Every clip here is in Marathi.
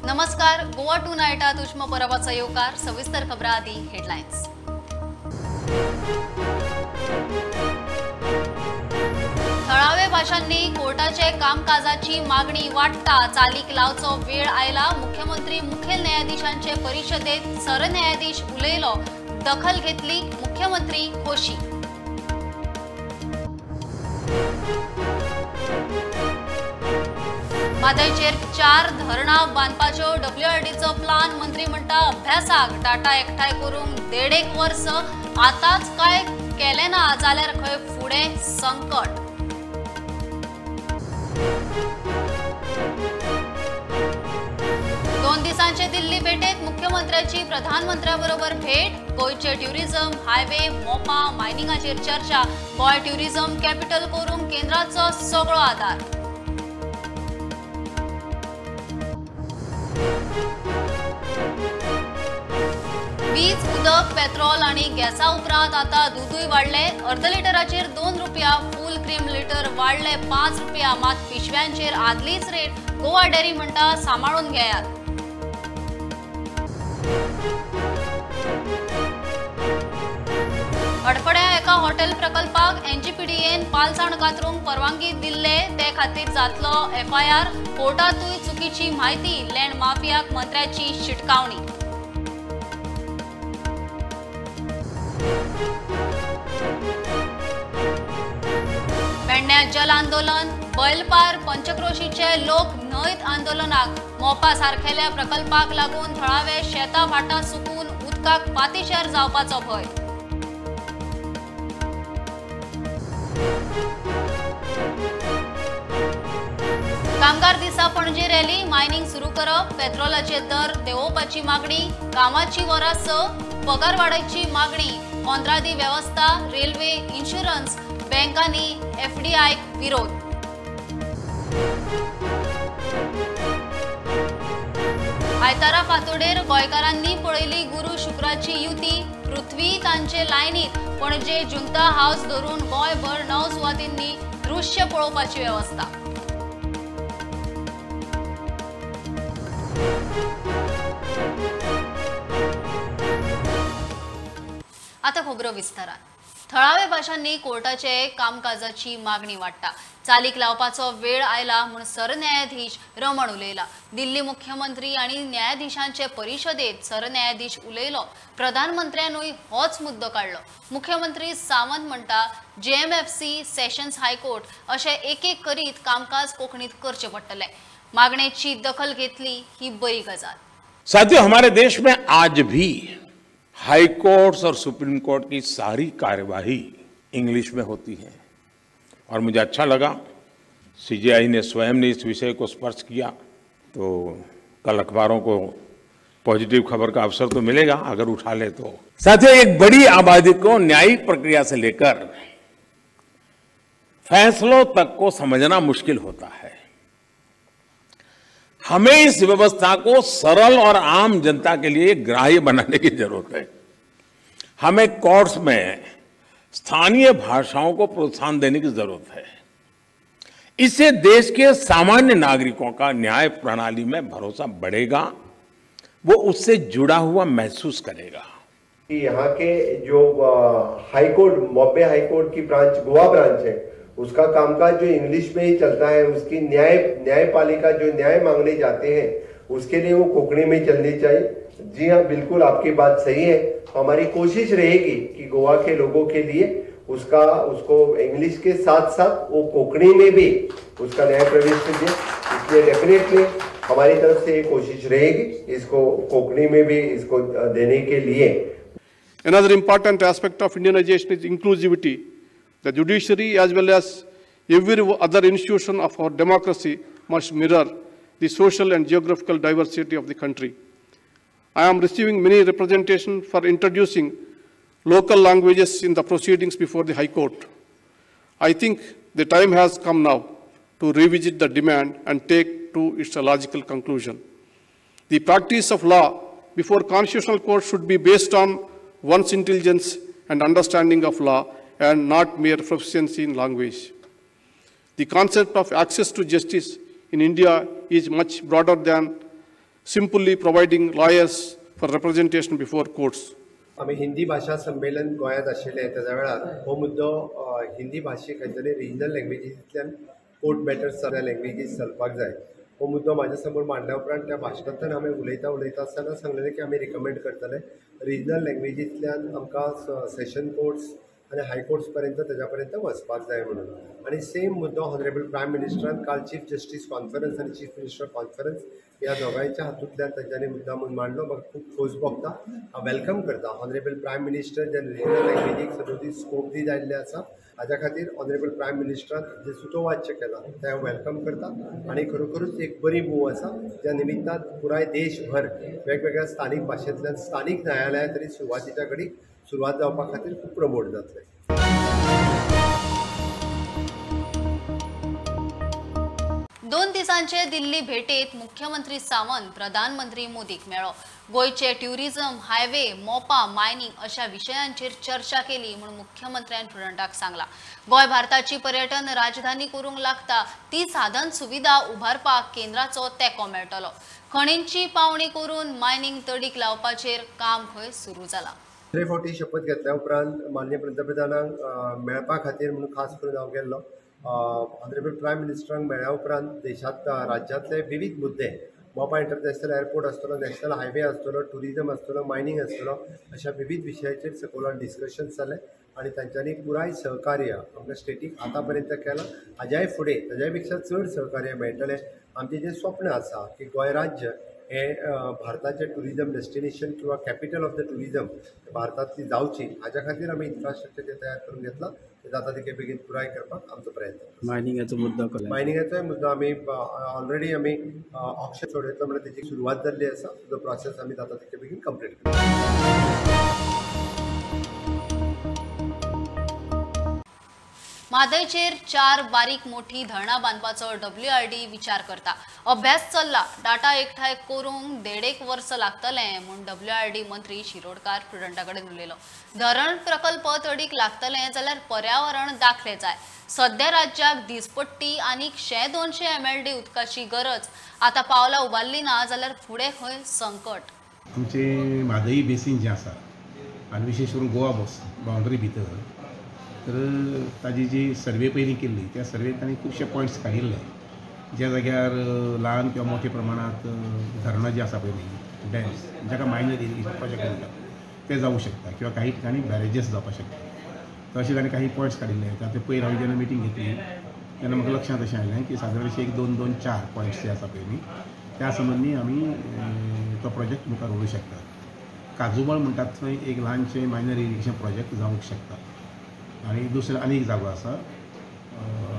नमस्कार. गोवा टू नाईटात उष्म परवाचा येवकार. सविस्तर खबरां आदी हेडलायन्स. थळावे भाषांनी कोर्टाचे कामकाजाची मागणी वाटता चालीक लावचो वेळ आयला. मुख्यमंत्री मुखेल न्यायाधीशांचे परिषदेत सरन्यायाधीश उलयलो. दखल घेतली मुख्यमंत्री खोशी. मादयचेर 4 धरणां बांदपाच्यो WRDचो प्लान मंत्री म्हणटा अभ्यासाक. डाटा एकठांय करूंक 1.5 वर्स. आतांच काय केलें ना जाल्यार खंय फुडें संकट. दोन दिसांचे दिल्ली भेटेत मुख्यमंत्र्याची प्रधानमंत्र्याबरोबर भेट. गोंयचे ट्युरिझम, हायवे, मोपा, मायनिंगाचेर चर्चा. गोंय ट्युरिझम कॅपिटल करूंक केंद्राचो सगळो आदार. वीज, उदक, पेट्रोल आणि गॅसा उपरांत आता दूधय वाडले. अर्ध लिटराचेर 2 रुपया. फूल क्रीम लिटर वाडले 5 रुपया. मात पिशव्यांचेर आदलीच रेट. गोवा डेअरी म्हणटा सांबाळून घेयात. अडफड्या एका हॉटेल प्रकल्पाक NGPDAन पालसाण कातरूंक परवानगी दिल्ले. ते खातीर जातलो FIR. कोर्टातूय चुकीची म्हायती. लँड माफियाक मंत्र्याची शिटकावणी. पेडण्यां जल आंदोलन. बैलपार पंचक्रोशीचे लोक न्हंयत आंदोलनाक. मोपा सारखेल्या प्रकल्पाक लागून थळावे शेतां भाटां सुकून उदकाक पातीशेर जावपाचो भंय. कामगार दिसा पणजे रॅली. मायनिंग सुरू करप. पेट्रोलाचे दर देंवोवपाची मागणी. कामाची वरां 6. पगार वाडयची मागणी. 15 दी वेवस्था. रेल्वे, इन्शुरन्स, बँकांनी FDIक विरोध. आयतारा फांतोडेर गोंयकारांनी पळयली गुरू शुक्राची युती. पृथ्वी तांचे लायनीत. पणजे जुंता हाऊस धरून गोंयभर 9 सुवातींनी दृश्य पळोवपाची वेवस्था. आता खबरो विस्तारात. थळावे भाषांनी कोर्टाचे कामकाजाची मागणी वाटता चालीक लावपाचो वेळ आयला म्हूण सरन्यायाधीश रमण उलयला. दिल्ली मुख्यमंत्री आणि न्यायाधीशांचे परिषदेत सरन्यायाधीश उलयलो. प्रधानमंत्र्यानूय होच मुद्दो काढलो. मुख्यमंत्री सावंत म्हणटा JMFC, सेशन्स हायकोर्ट अशे एक करीत कामकाज कोंकणीत करचे पडटले. मागणेची दखल घेतली ही बरी गजाल. साथियों, हमारे देश में आज भी हाई कोर्ट्स और सुप्रीम कोर्ट की सारी कार्यवाही इंग्लिश में होती है और मुझे अच्छा लगा CJI ने स्वयं ने इस विषय को स्पर्श किया. तो कल अखबारों को पॉजिटिव खबर का अवसर तो मिलेगा अगर उठा ले तो. साथियों, एक बड़ी आबादी को न्यायिक प्रक्रिया से लेकर फैसलों तक को समझना मुश्किल होता है. हमें इस व्यवस्था को सरल और आम जनता के लिए ग्राह्य बनाने की जरूरत है. हमें कोर्ट्स में स्थानीय भाषाओं को प्रोत्साहन देने की जरूरत है. इससे देश के सामान्य नागरिकों का न्याय प्रणाली में भरोसा बढ़ेगा. वो उससे जुड़ा हुआ महसूस करेगा. यहाँ के जो हाईकोर्ट, बॉम्बे हाईकोर्ट की ब्रांच, गोवा ब्रांच है, उसका कामकाज जो इंग्लिश में ही चलता है. उसकी न्यायपालिका जो न्याय मांगने जाते हैं उसके लिए वो कोंकणी में चलनी चाहिए. जी हाँ, बिल्कुल आपकी बात सही है. हमारी कोशिश रहेगी कि गोवा के लोगों के लिए उसको इंग्लिश के साथ साथ वो कोंकणी में भी उसका न्याय प्रविष्टि दे. इसलिए डेफिनेटली हमारी तरफ से ये कोशिश रहेगी इसको कोंकणी में भी इसको देने के लिए. Another important aspect of Indianization is inclusivity. The judiciary as well as every other institution of our democracy must mirror the social and geographical diversity of the country. I am receiving many representation for introducing local languages in the proceedings before the High Court. I think the time has come now to revisit the demand and take to its logical conclusion. The practice of law before Constitutional Court should be based on one's intelligence and understanding of law and not mere proficiency in language. The concept of access to justice in India is much broader than simply providing lawyers for representation before courts. आम्ही हिंदी भाषा संमेलन गोंयांत आशिल्लें त्याच्या वेळार हो मुद्दो हिंदी भाशेक खंय तरी रिजनल लँग्वेजींतल्यान कोर्ट मॅटर्स लँग्वेजीस चलपाक जाय हो मुद्दो म्हाज्या समोर मांडल्या उपरांत त्या भाशणांतल्यान हांवें उलयता आसतना सांगलेलें की आमी रिकमेंड करतले रिजनल लँग्वेजींतल्यान आमकां सेशन कोर्ट्स आनी हायकोर्ट्स पर्यंत तेज्या पर्यंत वचपाक जाय म्हणून आनी सेम मुद्दो ऑनरेबल प्रायम मिनिस्टरान काल चीफ जस्टीस कॉन्फरन्स आनी चीफ मिनिस्टर कॉन्फरन्स ह्या दोगांयच्या हातूंतल्यान तांच्यांनी मुद्दाम मांडलो म्हाका खूब खोस भोगता हांव वेलकम करता ऑनरेबल प्रायम मिनिस्टर जे रिजनल लँग्वेजीक सदोदी स्कोप दी जाल्ले आसा हाज्या खातीर ऑनरेबल प्रायम मिनिस्टरान जे सुतोवाच्य केला ते हांव वेलकम करता आनी खरोखरूच एक बरी मूव आसा ज्या निमित्तान पुराय देशभर वेगवेगळ्या स्थानीक भाशेंतल्यान स्थानीक न्यायालयां तरी सुरवातीच्या घडीक सुरवात जावपा खातीर खूब प्रमोट जातले. 2 दिसांचे दिल्ली भेटेत मुख्यमंत्री सावंत प्रधानमंत्री मोदीक मेळ्ळो. गोयचे ट्युरिझम, हायवे, मोपा, मायनिंग अशा विशयांचेर चर्चा केली म्हणून मुख्यमंत्र्यान स्टुडंटाक सांगला. गोय भारताची पर्यटन राजधानी करूंक लागता ती साधन सुविधा उभारपाक केंद्राचो तेंको मेळटलो. खणींची पावणी करून मायनिंग तडीक लावपाचेर काम खंय सुरू जाला. दुसरे फावटी शपथ घेतल्या उपरांत माननीय पंतप्रधानांक मेळपा खातीर म्हणून खास करून हांव गेल्लो. ऑनरेबल प्रायम मिनिस्टरांक मेळ्ळ्या उपरांत देशांत राज्यांतले विविध मुद्दे मोपा इंटरनॅशनल एअरपोर्ट आसतलो, नॅशनल हायवे आसतलो, ट्युरिझम आसतलो, मायनिंग आसतलो अशा विविध विशयाचेर सखोल डिस्कशन्स जाले आनी तांच्यांनी पुराय सहकार्य आमच्या स्टेटीक आतां पर्यंत केलां. हाज्याय फुडें ताज्या पेक्षा चड सहकार्य मेळटलें. आमचें जें स्वप्न आसा की गोंय राज्य हे भारताचें ट्युरिझम डेस्टिनेशन किंवा कॅपिटल ऑफ द ट्युरिझम भारतांतली जावची हाज्या खातीर आमी इन्फ्रास्ट्रक्चर तयार करून घेतला. ते जाता तितके बेगीन पुराय करपाक आमचो प्रयत्न. मायनिंगाचोय मुद्दो आमी ऑलरेडी आमी ऑप्शन सोडयतलो म्हणजे तेची सुरवात जाल्ली आसा. जो प्रोसेस आमी जाता तितके बेगीन कंप्लीट करता. म्हादयचेर 4 बारीक मोठी धरणां बांदपाचो WRD विचार करता. अभ्यास चल्ला. डाटा एकठांय करूंक 1.5 वर्स लागतलें म्हूण WRD मंत्री शिरोडकार स्टुडंटा कडेन उलयलो. धरण प्रकल्प तडीक लागतलें जाल्यार पर्यावरण दाखले जाय. सध्या राज्याक दिसपट्टी आनीक 100-200 MLD उदकाची गरज आतां पावला उबारली ना जाल्यार फुडें खंय संकट. आमचे म्हादई बेसीन जें आसा आनी विशेश करून गोवा बाउंड्री भितर तर ताजी जी सर्वे पयलीं केल्ली त्या सर्वेत तांणी खुबशे पॉयंट्स काडिल्ले ज्या जाग्यार ल्हान किंवा मोठ्या प्रमाणांत धरणां जी आसा पळय डॅम्स जाका मायनर इरिगेशन प्रोजेक्ट म्हणटात ते जावूं शकता किंवा काही ठिकाणी बॅरेजेस जावपाक शकता. तशें तांणी काही पॉयंट्स काडिल्ले. तातूंत पयर हांवें जेन्ना मिटींग घेतली तेन्ना म्हाका लक्षांत अशें आयलें की सादारण अशें 1-2-4 पॉयंट्स जे आसा पळय न्ही त्या संबंदी आमी तो प्रोजेक्ट मुखार व्हरूंक शकतात. काजूबळ म्हणटात थंय एक ल्हानशें मायनर इरिगेशन प्रोजेक्ट जावंक शकता. आनी दुसरो आनी एक जागो आसा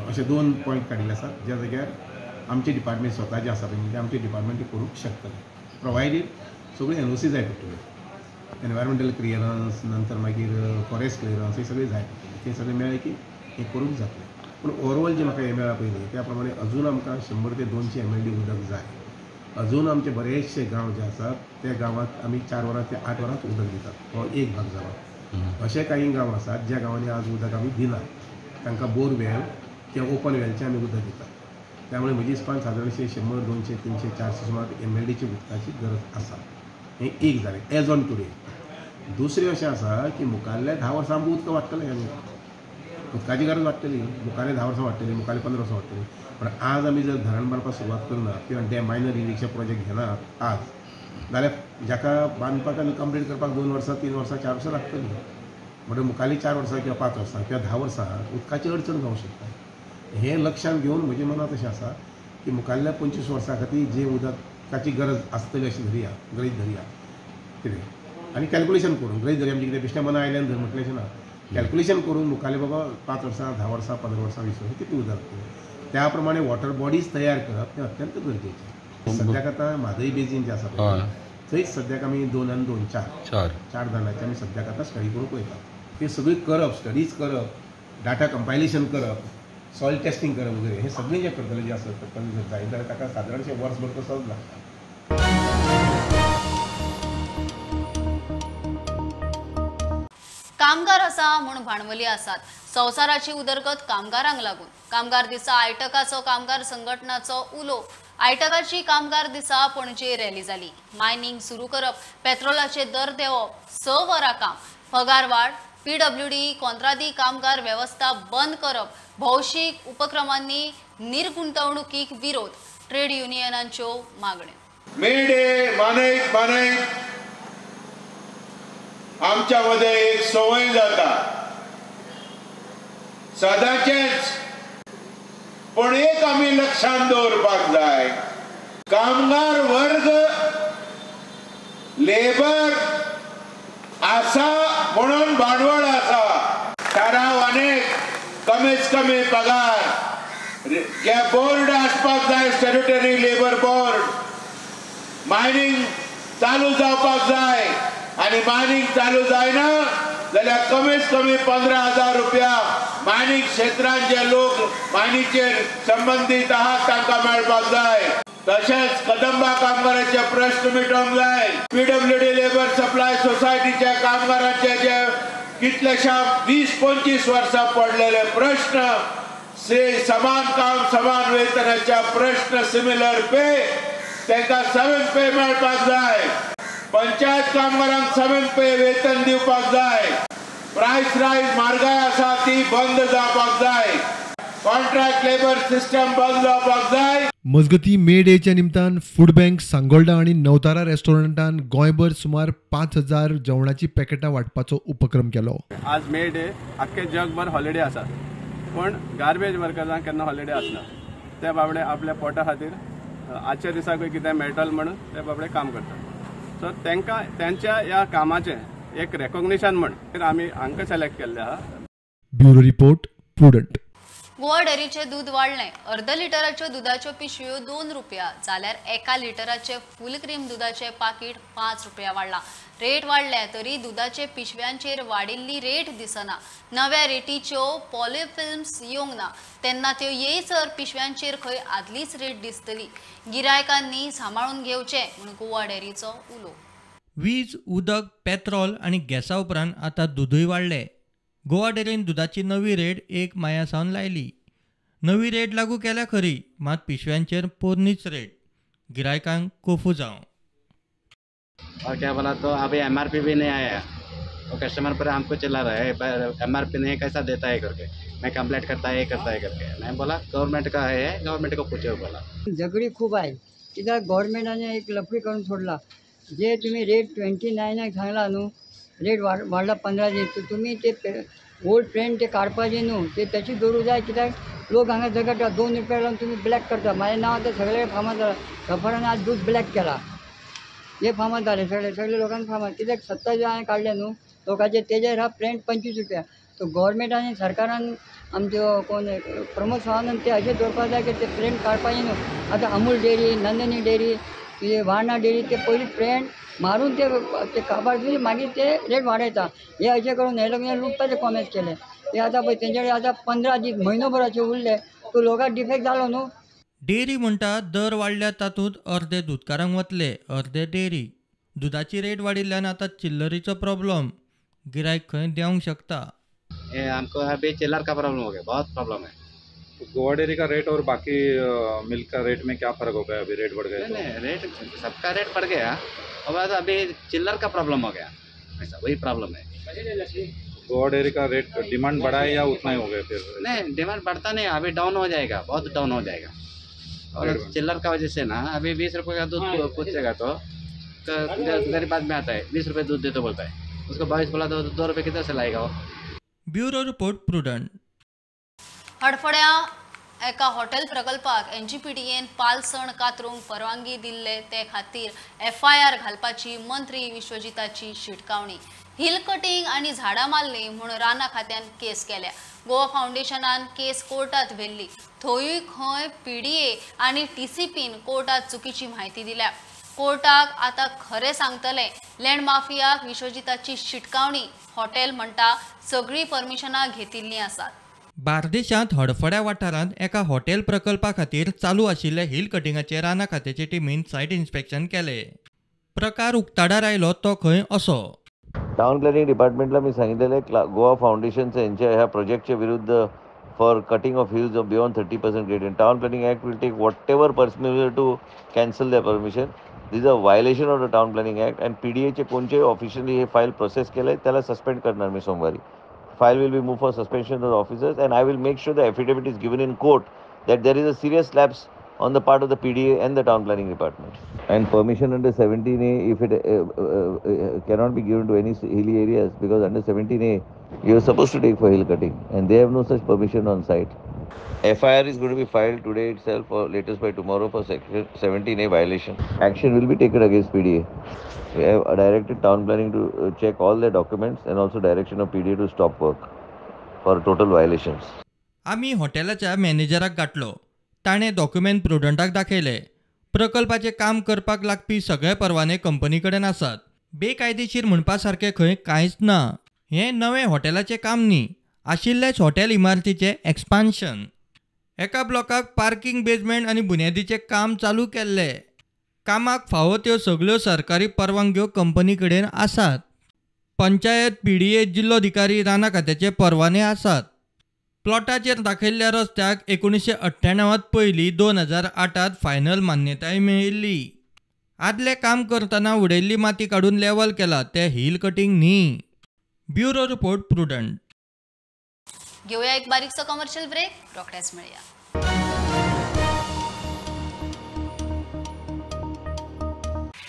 अशे 2 पॉयंट काडिल्ले आसात ज्या जाग्यार आमचे डिपार्टमेंट स्वता जे आसा पळय ते आमचे डिपार्टमेंट करूंक शकतले प्रोवायडेड सगळी NOC जाय पडटल्यो. एनवायरमेंटल क्लियरन्स नंतर मागीर फॉरेस्ट क्लियरन्स हे सगळे जाय ते सगळे मेळ्ळे की हे करूंक जातलें. पूण ओवरऑल जे म्हाका हे मेळ्ळा पयलीं त्या प्रमाणे अजून आमकां 100 ते 200 MLD उदक जाय. अजून आमचे बरेचशे गांव जे आसात त्या गांवांत आमी 4 वरां ते 8 वरांच उदक दितात. हो एक भाग जालो. अशे काही गांव आसात ज्या गांवांनी आज उदक आमी दिनात तांकां बोरवेल किंवा ओपन वेलचें आमी उदक दितात. त्यामुळे म्हज्या हिसपान सादारणशे 100, 200, 300, 400 सुमार MLDची उदकाची गरज आसा. हें एक जालें एज ऑन टुडे. दुसरें अशें आसा की मुखाल्ल्या 10 वर्सां आमकां उदक वाडटलें आमी उदकाची गरज वाडटली. मुखाल्ले 10 वर्सां वाडटली, मुखाल्ले 15 वर्सां वाडटली. पण आज आमी जर धरण बांदपाक सुरवात करना किंवा डॅम मायनर इरिगेशन प्रोजेक्ट घेनात आज जाल्यार जाका बांदपाक आनी कंप्लीट करपाक 2 वर्सां 3 वर्सां 4 वर्सां लागतलीं. म्हणजे मुखाल्ली 4 वर्सां किंवा 5 वर्सां किंवा 10 वर्सां उदकाची अडचण जावंक शकता. हें लक्षांत घेवन म्हज्या मनांत अशें आसा की मुखाल्ल्या 25 वर्सां खातीर जें उदकाची गरज आसतली अशी धरया गरीत धरया कितें आनी कॅल्क्युलेशन करून गरीत धरया म्हणजे कितें बेश्टें मना आयल्यान धर म्हटलें अशें ना. कॅल्क्युलेशन करून मुखाल्ले बाबा 5 वर्सां 10 वर्सां 15 वर्सां 20 वर्सां कितें उदक त्या प्रमाणे वॉटर बॉडीज तयार करप हें अत्यंत गरजेचें. सद्याक आतां म्हादई बेजीन जें आसा पळय थंयच सद्याक आमी 2 आनी 2 4 धरणांची आमी सद्याक आतां स्टडी करूंक वयतात. ती सगळी करप स्टडीज करप डाटा कंपायलेशन करप सॉयल टेस्टिंग करप वगैरे हे सगळें जें करतलें जें आसा करतलें जर जाय जाल्यार ताका सादारणशें वर्सभर तसोच लागता. कामगार आसा म्हूण भांडवली आसात. संवसाराची उदरगत कामगारांक लागून कामगार दिसा आयटकाचो कामगार संघटनाचो उलो आयटकाची कामगार दिसा पणजे रॅली जाली। मायनिंग सुरू करप, पेट्रोलाचे दर देवप, 6 वरां काम, पगार वाड, PWD कंत्राटी कामगार व्यवस्था बंद करप, भौशीक उपक्रमांनी निर्गुंतवणुकीक विरोध, ट्रेड युनियनांच्यो मागण्यो। मे डे मानयत आमच्या मध्ये एक सवय जाता सदांचेच, पण एक आमी लक्षात दवरपाक जाय, कामगार वर्ग लेबर आसा म्हणून भांडवल आसा, थाराव अनेक कमीच कमी पगार जे बोर्ड आसपाक जाय, स्टॅट्युटरी लेबर बोर्ड, मायनिंग चालू जावपाक जाय, आणि मायनिंग चालू जायना जाल्यार कमीत कमी 15,000 रुपया मायनिंग क्षेत्रांत जे लोक मायनिंगचेर संबंधित आहात तांकां मेळपाक जाय। तशेंच कदंबा कामगारांचे प्रश्न मिटोवंक जाय। PWD लेबर सप्लाय सोसायटीच्या कामगारांचे जे कितलेशा 20-25 वर्सां पडलेले प्रश्न, समान काम समान वेतनाच्या प्रश्न, सिमिलर पे, तांकां 7 पे मेळपाक जाय। पंचायत कामगारांक 7 पे वेतन दिवपाक जाय। प्राइस रायज म्हारगाय आसा ती बंद जावपाक जाय। कॉन्ट्रॅक्ट लेबर सिस्टम बंद जावपाक जाय। मजगती मे डेच्या निमतान फूड बँक सांगोळडा आणि नवतारा रेस्टॉरंटान गोंयभर सुमार 5,000 जेवणाची पॅकेटां वांटपाचो उपक्रम केलो। आज मे डे आख्खे जगभर हॉलिडे आसा, पण गार्बेज वर्कर्सांक केन्ना हॉलिडे आसना। ते बाबडे आपल्या पोटा खातीर आजच्या दिसाकूय कितें मेळटलें म्हणून ते बाबडे काम करतात। सो तांकां त्यांच्या ह्या कामाचें एक रेकॉग्निशन म्हणून आमी हांकां सिलेक्ट केल्ले आहा। Bureau report, Prudent. गोवा डेअरीचे दूध वाडलें। अर्ध लिटराच्यो दुधाच्यो पिशव्यो 2 रुपया जाल्यार 1 लिटराचे फुल क्रीम दुधाचे पाकीट 5 रुपया वाडला। रेट वाडले तरी दुधाचे पिशव्यांचेर वाडिल्ली रेट दिसना। नव्या रेटीच्यो पॉलिफिल्म्स येवंक ना, तेन्ना त्यो येयसर पिशव्यांचेर खंय आदलीच रेट दिसतली। गिरायकांनी सांबाळून घेवचें म्हूण गोवा डेअरीचो उलो। वीज, उदक, पेट्रोल आणि गॅसा उपरांत आतां दूदय वाडले। गोवा डेअरीन दुधाची नवी रेट 1 माया सावन लायली। नवी रेट लागू केल्या खरी, मात पिशव्यांचेर पोरनीच रेट, गिरायकांक कोफू जावं। और क्या बोला तो अभी MRP भी नहीं आया, और कस्टमर पर हमको चिल्ला रहा है MRP नहीं कैसा देता है करके, मैं कंप्लेंट करता है करके। मैं बोला गवर्नमेंट का है, गवर्नमेंट को पूछो बोला। झगडी खूप आहे, कित्याक गव्हर्नमेंटाने एक लफडी करून सोडला। जे तुम्ही रेट 29 सांगला न्हू, रेट वाढला 15 दीस, तुम्ही ते ओल्ड ट्रेंड ते काडपाचे न्हू, ते तशी दवरूंक जाय। कित्याक लोक हांगा झगडटा, 2 रुपया लावन तुम्ही ब्लॅक करता। माझें नांव आतां सगळे फामाद जाला, सफरान आज दूध ब्लॅक केला, हे फामाद जाले सगळे लोकांक फामाद। कित्याक 27 हांवें काडले न्हू लोकांचे, तेजेर हा प्रिंट 25 रुपया। तो गव्हर्नमेंटान सरकारान आमच्यो कोण प्रमोद सावंतान ते अशें दवरपाक जाय की ते प्रिंट काडपाचें न्हू। आतां अमूल डेअरी, नंदिनी डेअरी, तुझे वारणा डेअरी, ते पयलीं प्रिंट मारून ते काबार मागीर ते रेट वाडयता। हे अशें करून हे लोकांनी लुटपाचे कॉमेंट्स केले। ते आतां पळय तेंचे कडेन आतां 15 दीस म्हयनोभर अशें उरले, तो लोकांक डिफेक्ट जालो न्हू। डेअरी म्हणटा दर वाडल्या तातूंत अर्दे दुधकारांक वतले, अर्दे डेअरी। दुधाची रेट वाडिल्ल्यान आतां चिल्लरीचो प्रॉब्लम, गिरायक खंय देवंक शकता। ये हमको अभी चिल्लर का प्रॉब्लम हो गया, बहुत प्रॉब्लम है। तो गोवा डेयरी का रेट और बाकी मिल्क का रेट में क्या फर्क हो गया? अभी रेट बढ़ गए? नहीं, रेट सबका रेट बढ़ गया, और बाद अभी चिल्लर का प्रॉब्लम हो गया, ऐसा वही प्रॉब्लम है। गोवा डेयरी का रेट डिमांड बढ़ा है या उतना ही हो गया फिर? नहीं, डिमांड बढ़ता नहीं, अभी डाउन हो जाएगा, बहुत डाउन हो जाएगा। और चिल्लर का वजह से ना अभी 20 रुपये का दूध पूछेगा तो गरीब आदमी आता है 20 रुपये दूध दे तो बोलता है, उसको 22 बोला तो 2 रुपये किधर से लाएगा वो। Bureau report, prudent. हडफड्या एका हॉटेल प्रकल्पाक NGPTन पालसण कातरूंक परवानगी दिल्ले ते खातीर FIR घालपाची मंत्री विश्वजिताची शिटकावणी। हिल कटिंग आणि झाडां मारली म्हणून राना खात्यान केस केल्या। गोवा फाउंडेशनान केस कोर्टात व्हेल्ली। थंयूय खंय PDA आणि TCPन कोर्टात चुकीची म्हायती दिल्या। कोर्टाक आता खरे सांगतले। लँड माफियाक विश्वजिताची शिटकावणी। हॉटेल म्हणटा सगळी परमिशनां घेतिल्ली आसात। बार्देशांत हडफड्या वाठारांत एका हॉटेल प्रकल्पा खातीर चालू आशिल्ल्या हिल कटिंगाचे राना खात्याचे टीमीन सायट इन्स्पेक्शन केले। प्रकार उक्ताडार आयलो तो खंय असो। टाउन प्लॅनिंग डिपार्टमेंटला मी सांगितलेलं गोवा फाउंडेशनचं यांच्या ह्या प्रोजेक्टच्या विरुद्ध for cutting of hills of beyond 30% gradient. Town Planning Act will take whatever person to cancel their permission. This is a violation of the Town Planning Act, and PDA चे कोणचे officially हे file process केलंय त्याला suspend करणार मी सोमवारी. File will be moved for suspension of the officers, and I will make sure the affidavit is given in court that there is a serious lapse on the part of the PDA and the Town Planning Department. And permission under 17A, if it cannot be given to any hilly areas, because under 17A, you are supposed to take for hill cutting, and they have no such permission on site. FIR is going to be filed today itself, or latest by tomorrow, for section 17A violation. Action will be taken against PDA. We have directed Town Planning to check all their documents, and also direction of PDA to stop work for total violations. आम्ही हॉटेलाच्या मॅनेजराक गाठलो. ताणें डॉक्युमेंट प्रुडंटाक दाखयले. प्रकल्पाचें काम करपाक लागपी सगळे परवाने कंपनी कडेन आसात. बेकायदेशीर म्हणपा सारकें खंय कांयच ना. हें नवें हॉटेलाचें काम न्ही, आशिल्लेच हॉटेल इमारतीचें एक्सपान्शन. एका ब्लॉकाक पार्किंग, बेजमेंट आनी बुन्यादीचें काम चालू केल्लें. कामाक फावो त्यो सगळ्यो सरकारी परवानग्यो कंपनी कडेन आसात. पंचायत, PDA, जिल्लोधिकारी, राना खात्याचे परवाने आसात. प्लॉटाचेर दाखयल्ल्या रस्त्याक 1998 पयलीं 2008 फायनल मान्यताय मेळिल्ली. आदलें काम करतना उडयल्ली माती काडून लेवल केला तें हिल कटिंग न्ही. Bureau report, prudent. घेऊया एक बारीकसा कमर्शियल ब्रेक, रोखडेच मिळूया.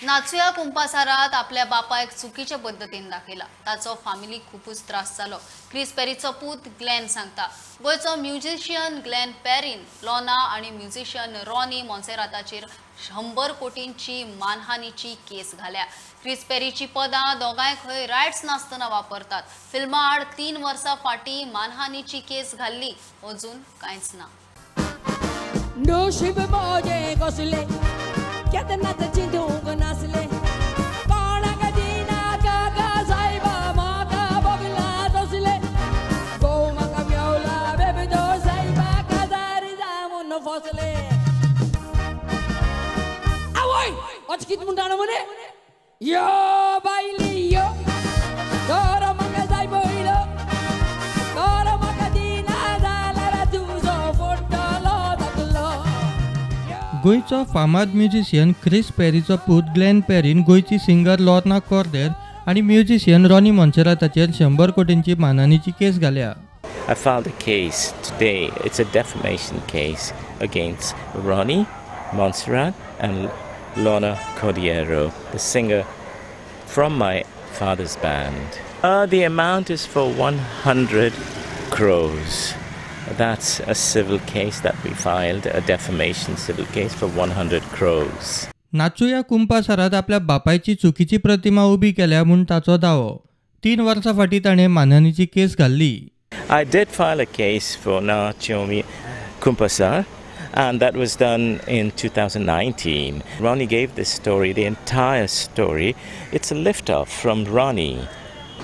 नाचुया कुंपासारात आपल्या बापायक चुकीच्या पद्धतीन दाखयला. ताचो फॅमिलीक खूपच त्रास जालो. क्रिस पेरीचो पूत ग्लेन सांगता. गोंयचो म्युझिशियन ग्लेन पेरीन लॉना आणि म्युझिशियन रॉनी मॉन्सेराताचेर 100 कोटींची मानहानीची केस घाल्या. क्रिस पेरीची पदां दोगांय खंय रायट्स नासतना वापरतात. फिल्मा आड 3 वर्सां फाटीं मानहानीची केस घाल्ली, अजून कांयच ना. कित म्हणटालो मरे यो बायली यो कर म्हाका जाय पयलो कर म्हाका दिना जाल्यार तुजो फोटलो दाखलो. गोंयचो फामाद म्युझिशियन क्रिस पेरीचो पूत ग्लेन पेरीन गोंयची सिंगर लॉर्ना कॉर्देर आणि म्युझिशियन रॉनी मॉन्सेराताचेर 100 कोटींची मानहानीची केस घाल्या. I filed a case today. It's a defamation case against Ronnie Montserrat and Lorna Cordeiro, the singer from my father's band. The amount is for 100 crores. That's a civil case that we filed, a defamation civil case for 100 crores. नाचुया कुंपासारात आपल्या बापायची चुकीची प्रतिमा उभी केल्या म्हूण ताचो दावो. 3 वर्सां फाटीं ताणें मानहानीची केस घाल्ली. I did file a case for Nachomi Kumpasar, and that was done in 2019. Ronnie gave this story, the entire story. It's a lift-off from Ronnie.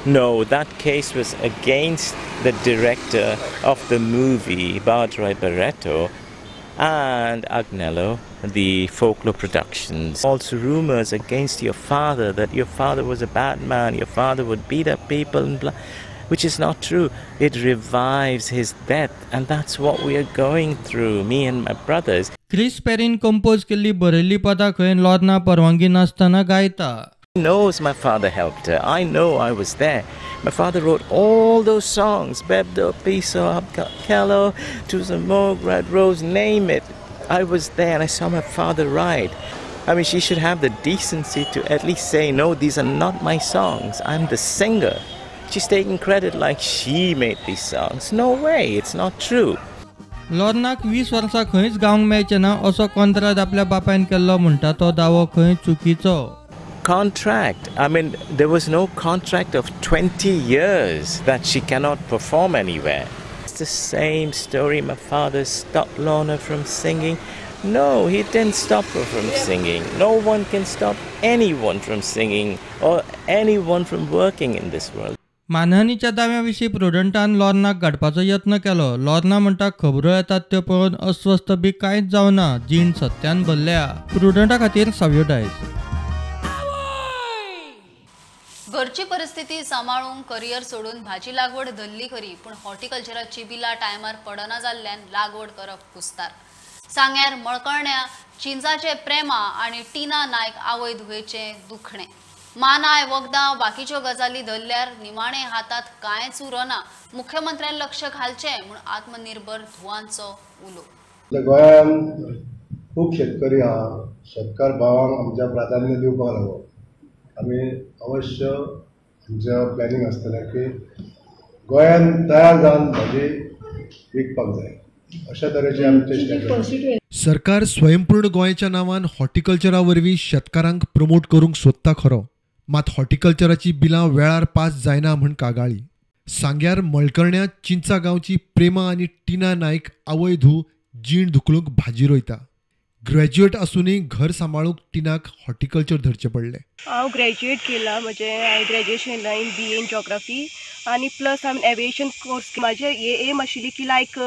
No, that case was against the director of the movie, Bardrai Barreto, and Agnello, the Folklore Productions. Also rumors against your father, that your father was a bad man, your father would beat up people and blah. Which is not true. It revives his death, and that's what we are going through, me and my brothers. Chris पेरीन कंपोज केल्ली बरयल्ली पदां खंय लॉर्ना परवानगी नासतना गायता. Knows my father helped her. I know I was there. My father wrote all those songs. Bebdo, Piso, Abkello, Tuzamog, Red Rose, name it. I was there and I saw my father write. I mean, she should have the decency to at least say, no, these are not my songs. I'm the singer. She's taking credit like she made these songs. No way, it's not true. लॉर्नाक 20 वर्सां खंयच गावंक मेळचें ना असो कॉन्ट्रॅक्ट आपल्या बापायन केल्लो म्हणटा तो दावो खंय चुकीचो. Contract. I mean, there was no contract of 20 years that she cannot perform anywhere. It's the same story. My father stopped Lorna from singing. No, he didn't stop her from singing. No one can stop anyone from singing or anyone from working in this world. मानहानीच्या दाव्याविशीं प्रुडंटान लॉर्नाक गाडपाचो यत्न केलो. लॉर्ना म्हणटा खबरो येतात त्यो पळोवन अस्वस्थ बी कांयच जावना, जीण सत्यान भरल्या. प्रुडंटा खातीर सावयो डायस. घरची परिस्थिती सांभाळून करियर सोडून भाजी लागवड धरली खरी, पण हॉर्टिकल्चराची बिला टायमार पडना जाल्ल्यान लागवड करप कुस्तार. सांग्यार मळकळण्या चिंचाचे प्रेमा आणि टीना नायक आवय धुवेचे दुखणे. मानाय वखदां बाकीच्यो गजाली धरल्यार निमाणे हातात कांयच उरना. मुख्यमंत्र्यान लक्ष घालचें म्हूण आत्मनिर्भर धुवांचो उलो. गोंयांत खूब शेतकरी आहा. शेतकार भावांक आमच्या प्राधान्य दिवपाक लागून आमी अवश्य आमच्या प्लॅनिंग आसतलें की गोंयांत तयार जावन भाजी विकपाक जाय, अशा तरेचे आमचे स्ट्रॅटजी. सरकार स्वयंपूर्ण गोंयच्या नांवान हॉर्टिकल्चरा वरवीं शेतकारांक प्रमोट करूंक सोदता खरो, मात हॉर्टिकल्चराची बिलां वेळार पास जायना म्हूण कागाळी. सांग्यार मळकर्ण्या चिंचा गांवची प्रेमा आनी टिना नायक आवय धूव जीण धुकलूंक भाजी रोयता. ग्रॅज्युएट असूनही घर सांबाळूंक टिनाक हॉर्टिकल्चर धरचें पडलें. हांव ग्रॅज्युएट केलां, हांवें ग्रॅज्युएशन केलां इन BA इन जॉग्राफी आनी प्लस हांवें एविएशन कोर्स. म्हाजें एम आशिल्ली की लायक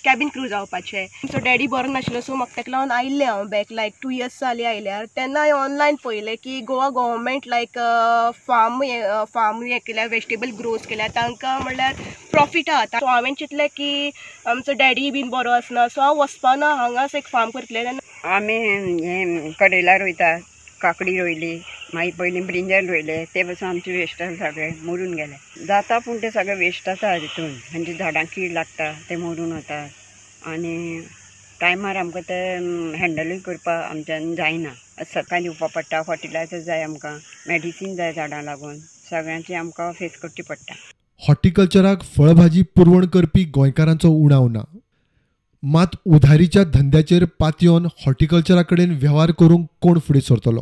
कॅबिन क्रू जावपाचें. आमचो डॅडी बरो नाशिल्लो, सो म्हाका ताका लागून आयिल्लें हांव बॅक लायक 2 years जालीं आयल्यार. तेन्ना हांवें ऑनलायन पळयलें की गोवा गव्हर्मेंट लायक फार्म हें केल्या, वेजिटेबल ग्रोज केल्या, तांकां म्हणल्यार प्रॉफीट आहा. सो हांवें चिंतलें की आमचो डॅडी बीन बरो आसना, सो हांव वचपाना हांगाच एक फार्म करतलें. आमी हें कडेला रोयता, काकडी रोयली, मागीर पयलीं ब्रिंजल रोयले, ते पासून आमचे वेस्ट सगळे मरून गेले. जाता पूण ते सगळे वेस्ट जाता तितून, म्हणजे झाडांक कीड लागता, ते मरून वता आनी टायमार आमकां ते हँडलूय करपाक आमच्यान जायना. सकाळ दिवपा पडटा, फर्टिलायझर जाय आमकां, मेडिसीन जाय झाडां लागून, सगळ्यांची आमकां फेस करची पडटा. हॉर्टिकल्चराक फळभाजी पुरवण करपी गोंयकारांचो उणाव ना, मात उधारीच्या धंद्याचेर पातयेवन हॉर्टिकल्चरा कडेन वेव्हार करूंक कोण फुडें सरतलो?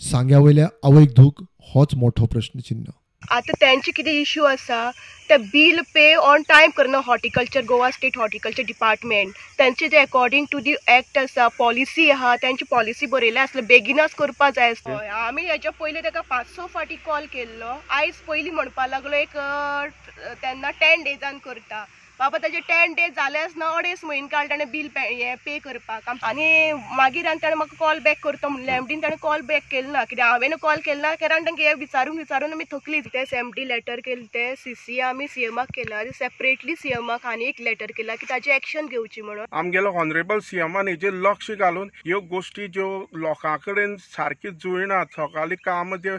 सांग्या वयल्या आवयक धूक होच मोठो प्रश्नचिन्ह. आतां तेंचे कितें इश्यू आसा, ते बील पे ऑन टायम करना. Horticulture, Goa state horticulture department, तेंचे जे अकॉर्डिंग टू दी एक्ट आसा, पॉलिसी आहा, तेंची पॉलिसी बरयले आसले, बेगिनाच करपा जाय आसता. आमी हेच्या पयलीं ताका 5-6 फावटी कॉल केल्लो. आयज पयलीं म्हणपा लागलो एक तेन्ना 10 डेजान करता. बाबा ताजे 10 days जालेच ना, 2.5 म्हयने काल ताणें बील पे करपाक. आनी मागीर ताणें म्हाका कॉल बॅक करता म्हणलें. एमडीन ताणें कॉल बॅक केलें ना, कित्याक हांवें कॉल केलें ना, कारण तांकां हें विचारून आमी थकली. ते एमडी लेटर केलें, ते CC आमी CMाक केला, आनी सेपरेटली CMाक आनी एक लेटर केला की ताची एक्शन घेवची म्हणून. आमगेलो ऑनरेबल CMान हेजेर लक्ष घालून ह्यो गोश्टी ज्यो लोकां कडेन सारकी जुळनात, सकाळी काम जे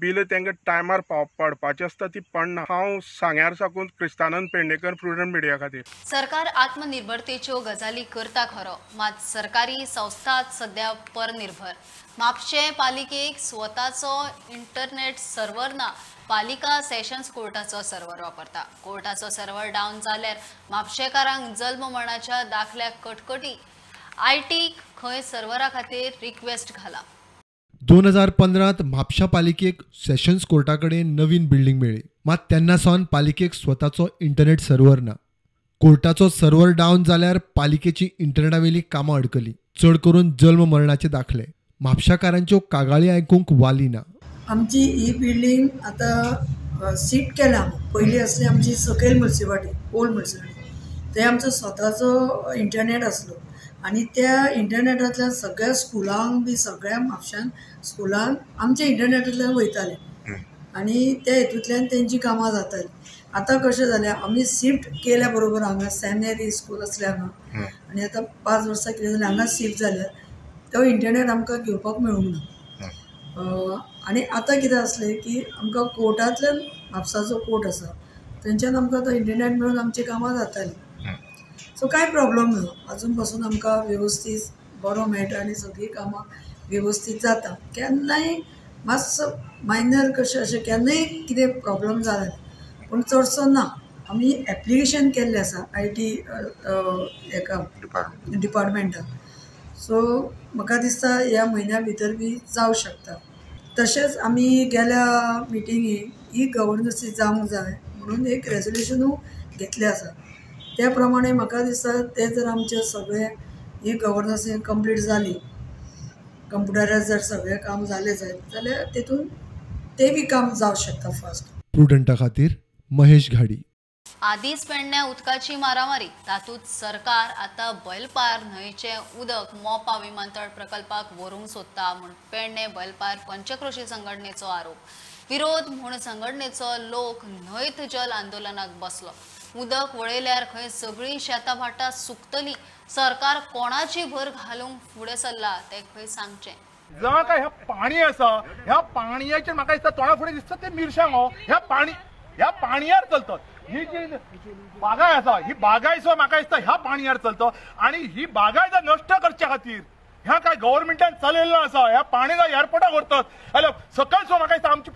बील तांकां टायमार पडपाची आसता ती पडना. हांव सांग्यार साकून क्रिस्तानंद पेडणेकर, प्रुडंट मिडिया खातीर. सरकार आत्मनिर्भरतेच्यो गजाली करता खरो, मात सरकारी संस्थात सध्या परनिर्भर. म्हापशें पालिकेक स्वताचो इंटरनेट सर्वर ना. पालिका सेशन्स कोर्टाचो सर्वर वापरता. कोर्टाचो सर्वर डावन जाल्यार म्हापशेकारांक जल्म मरणाच्या दाखल्याक कटकटी. IT खंय सर्वरा खातीर रिक्वेस्ट घाला. 2015 म्हापशा पालिकेक सेशन्स कोर्टा कडेन नवीन बिल्डींग मेळ्ळी, मात तेन्ना सावन पालिकेक स्वताचो इंटरनेट सर्वर ना. कोर्टाचो सर्वर डावन जाल्यार पालिकेची इंटरनेटावेली कामां अडकली, चड करून जल्म मरणाचे दाखले. म्हापशाकारांच्यो कागाळी आयकूंक वाली ना. आमची ही बिल्डींग आतां सीट केला. पयलीं आसली आमची सकयल म्युनिसिपालिटी, ओल्ड म्युनिसिपालिटी, ते आमचो स्वताचो इंटरनेट आसलो आनी त्या इंटरनेटांतल्यान सगळ्या स्कुलांक बी, सगळ्या म्हापशान स्कुलांक आमच्या इंटरनेटांतल्यान वयताले आनी त्या हेतूंतल्यान तेंची कामां जातालीं. आतां कशें जालें, आमी शिफ्ट केल्या बरोबर हांगा सेनेरी स्कूल आसलें हांगा, आनी आतां 5 वर्सां कितें जालें हांगा शिफ्ट जाल्यार तो इंटरनेट आमकां घेवपाक मेळूंक ना. आनी आतां कितें आसलें की आमकां कोर्टांतल्यान, म्हापसाचो कोर्ट आसा थंयच्यान आमकां तो इंटरनेट मेळून आमची कामां जातालीं. सो कांय प्रॉब्लम ना, अजून पासून आमकां वेवस्थीत बरो मेळटा आनी सगळीं कामां वेवस्थीत जाता. केन्नाय मातसो मायनर कशें अशें केन्नाय कितें प्रॉब्लम जाला पूण चडसो ना. आमी एप्लिकेशन केल्लें आसा IT हेका डिपार्टमेंटाक, सो म्हाका दिसता ह्या म्हयन्या भितर बी जावंक शकता. तशेंच आमी गेल्या मिटिंगेक ई गव्हर्नन्सी जावंक जाय म्हणून एक रेजोल्युशनूय घेतलें आसा. त्या प्रमाणे म्हाका दिसता ते जर आमचे सगळे ई गव्हर्नन्सी कंप्लीट जाली, कंप्युटरार जर सगळें काम जालें जायत जाल्यार तेतून ते बी काम जावंक शकता फास्ट. प्रुडंटा खातीर महेश घाडी. आदींच पेडण्या उदकाची मारामारी, तातूंत सरकार आतां बैलपार न्हंयचें उदक मोपा विमानतळ प्रकल्पाक व्हरूंक सोदता म्हूण पेडणे बैलपार पंचक्रोशी संघटनेचो आरोप. विरोध म्हूण संघटनेचो लोक न्हयत जल आंदोलनाक बसलो. उदक वळयल्यार खंय सगळी शेतां भाटां सुकतली. सरकार कोणाची भर घालूंक फुडें सरला ते खंय सांगचें. जर काय ह्या पाणी आसा ह्या पाणयाचेर म्हाका दिसता तोंडा फुडें दिसता ते मिरसांगो ह्या पाणयार चलतात. ही जी बागाय आसा ही बागाय सुद्दां म्हाका दिसता ह्या पाणयार चलता आणि ही बागाय जर नश्ट करच्या खातीर ह्या काय गव्हर्नमेंटान चलयल्लो आसा ह्या पाणी जर एअरपोर्टाक व्हरतात जाल्यार सकयल सो म्हाका दिसता आमची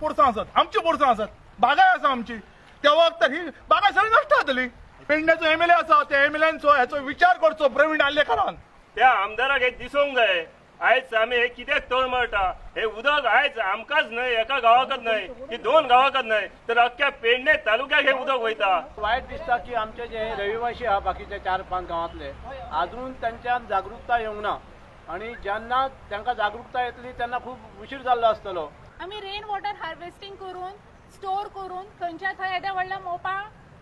पोरसां आसात बागाय आसा आमची त्या वखदार ही बागाय सगळी नश्ट जातली. पेडण्याचो एमएलए आसा त्या एमएलएनचो हेचो विचार करचो प्रवीण आल्लेकरान. त्या आमदाराक हे दिसूंक जाय आयज आमी हे कित्याक तळमळटा. हे उदक आयज आमकांच न्हय एका गांवाकच न्हय की 2 गांवाकच न्हय तर अख्ख्या पेडणे तालुक्याक हे उदक वयता. वायट दिसता की आमचे जे रहिवासी आहा बाकीचे 4-5 गांवांतले अजून तांच्यान जागृतता येवंक ना आणि जेन्ना तांकां जागृतता येतली तेन्ना खूब उशीर जाल्लो आसतलो. आमी रेन वॉटर हार्वेस्टिंग करून स्टोर करून खंयच्या थंय येद्या व्हडल्या मोपा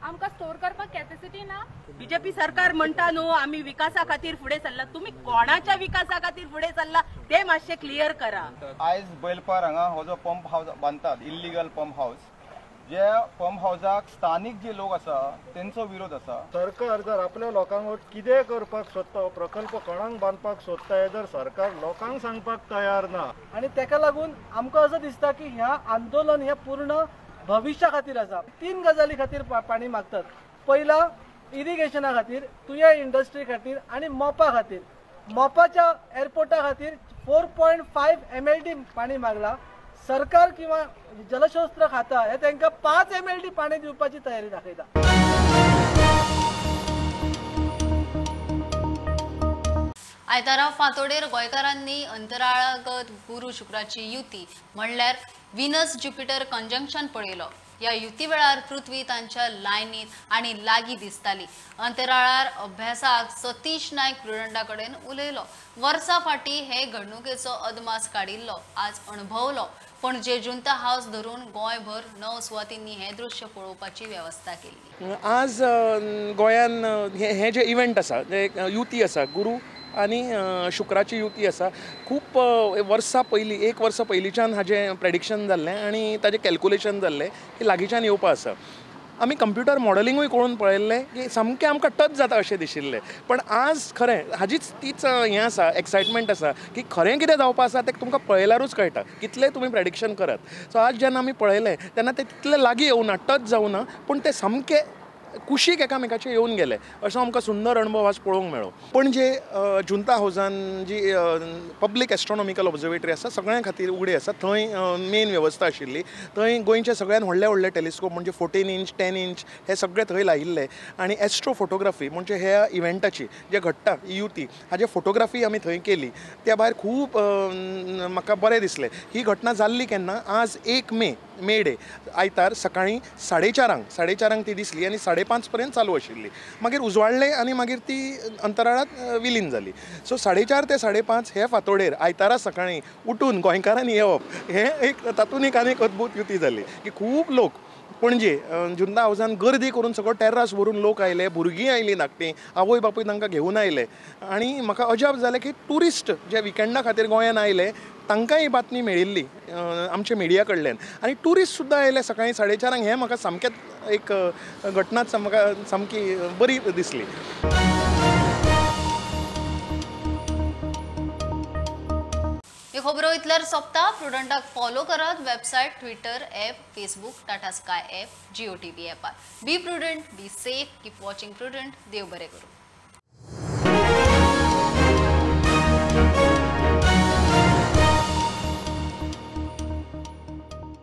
आमकां स्टोर करपाक कॅपॅसिटी ना. बीजेपी सरकार म्हणटा न्हू आमी विकासा खातीर फुडें सरला. तुम्ही कोणाच्या विकासा खातीर फुडें सरला ते मातशें क्लियर करा. आयज बैलपार हांगा हो जो पंप हाऊस बांदतात इल्लीगल पंप हाऊस जे पंप हाऊसाक स्थानिक जे लोक आसा तेंचो विरोध आसा. सरकार जर आपल्या लोकांक कितें करपाक सोदता प्रकल्प कोणाक बांदपाक सोदता हे जर सरकार लोकांक सांगपाक तयार ना आणि ताका लागून आमकां असं दिसता की ह्या आंदोलन हे पूर्ण भविष्या खातीर आसा. 3 गजाली खातीर पाणी मागतात. पहिला इरिगेशना खातीर तुया इंडस्ट्री खातीर आणि मोपा खातीर. मोपाच्या एअरपोर्टा खातीर 4.5 MLD पाणी मागला. सरकार किंवा जलशस्त्र खाता हे तांकां 5 MLD पाणी दिवपाची तयारी दाखयता. आयतारा फांतोडेर गोंयकारांनी अंतराळागत गुरू शुक्राची युती म्हणल्यार विनस ज्युपिटर कंजंक्शन पळयलो. ह्या युती वेळार पृथ्वी तांच्या लायनीत आनी लागीं दिसताली. अंतराळार अभ्यासाक सतीश नायक प्रुडंटा कडेन उलयलो. वर्सां फाटीं हे घडणुकेचो अदमास काडिल्लो आज अणभवलो. पणजे जुंता हावस धरून गोंयभर 9 सुवातींनी हे दृश्य पळोवपाची वेवस्था केली. आज गोंयान हे जे इव्हेंट आसा जे युती आसा गुरू आनी शुक्राची युती आसा खूब वर्सां पयलीं 1 वर्स पयलींच्यान हाजें प्रेडिक्शन जाल्लें आनी ताजें कॅल्कुलेशन जाल्लें की लागींच्यान येवपा आसा. आमी कंप्युटर मॉडलिंगूय करून पळयल्लें की सामकें आमकां टच जाता अशें दिशिल्लें. पण आज खरें हाजीच तीच हें आसा एक्सायटमेंट आसा की खरें कितें जावपा आसा तें तुमकां पळयल्यारूच कळटा कितलें तुमी प्रेडिक्शन करात. सो आज जेन्ना आमी पळयलें तेन्ना तें तितलें लागीं येवना टच जावना पूण तें सामकें कुशीक एकामेकाचे येवन गेले असो आमकां सुंदर अणभव आज पळोवंक मेळ्ळो. पणजे जुंता हावसान जी पब्लीक एस्ट्रॉनॉमिकल ऑब्जर्वेटरी आसा सगळ्यां खातीर उगडी आसा. थंय मेन वेवस्था आशिल्ली. थंय गोंयचे सगळ्यान व्हडले टेलिस्कोप म्हणजे 14 इंच 10 इंच हे सगळे थंय लायिल्ले आनी एस्ट्रो फोटोग्राफी म्हणजे ह्या इव्हेंटाची जे घडटा युती हाजे फोटोग्राफी आमी थंय केली. त्या भायर खूब म्हाका बरें दिसलें. ही घटना जाल्ली केन्ना आज 1 मे डे आयतार सकाळीं 4:30 ती दिसली आनी 5:30 पर्यंत चालू आशिल्ली. मागीर उजवाडलें आनी मागीर ती अंतराळांत विलीन जाली. सो 4:30 ते 5:30 हे फांतोडेर आयतारा सकाळीं उठून गोंयकारांनी येवप हे एक तातूंत एक आनीक अद्भुत युती जाली की खूब लोक पणजे जुंता हावसान गर्दी करून सगळो टेर्रास भरून लोक आयले. भुरगीं आयलीं धाकटीं आवय बापूय तांकां घेवन आयले आनी म्हाका अजाप जालें की ट्युरिस्ट जे विकेंडा खातीर गोंयान आयले तांकांय ही बातमी मेळिल्ली आमच्या मिडिया कडल्यान आनी ट्युरिस्ट सुद्दां आयले सकाळीं 4:30 हें म्हाका सामकेंच एक घटनाच म्हाका सामकी बरी दिसली. हे खबरो इतल्यार सोंपता. प्रुडंटाक फॉलो करात. Website, Twitter, app, Facebook, Tata Sky app, Jio TV ॲपार. Be Prudent, be safe, keep watching Prudent. देव बरें करूं.